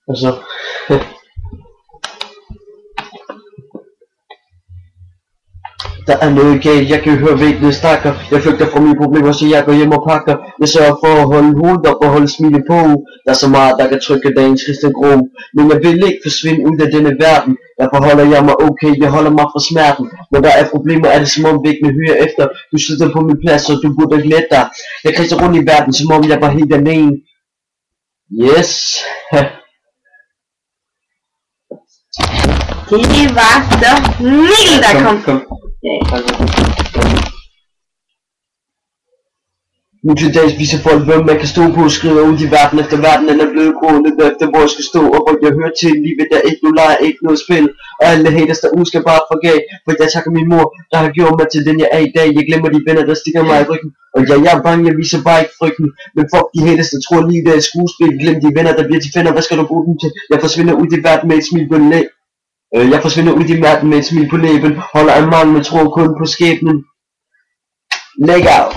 Altså. Der er noget galt, jeg kan høre væggene snakker. Jeg flygter fra mine problemer, så jeg går hjem og pakker. Jeg sørger for at holde hovedet op og holde smilet på. Der er så meget, der kan trykke dagens triste grå. Men jeg vil ikke forsvinde ud af denne verden. Derfor holder jeg mig okay, jeg holder mig fra smerten. Når der er problemer, er det som om væggene hører efter. Du sidder på min plads, og du burde ikke lette dig. Jeg kredser rundt i verden, som om jeg var helt alene. Yes. Det var så Mikkel, der kom. Nu til dags viser folk, hvem man kan stå på og skrive ud i verden efter verden. Den er blevet grående efter, hvor jeg skal stå, og hvor jeg hører til. Livet der ikke nu leger, ikke noget spil. Og alle haters derude skal bare forgave. For jeg takker min mor, der har gjort mig til den jeg er i dag. Jeg glemmer de venner, der stikker mig i ryggen. Og ja, jeg er bange, jeg viser bare ikke frygten. Men fuck de haters, der tror livet er et skuespil. Glem de venner, der bliver til fænder. Hvad skal du bruge dem til? Jeg forsvinder ud i verden med et smil på læben. Jeg forsvinder ud i verden med et smil på læben. Holder en mand med tro kun på skæbnen. Læg out.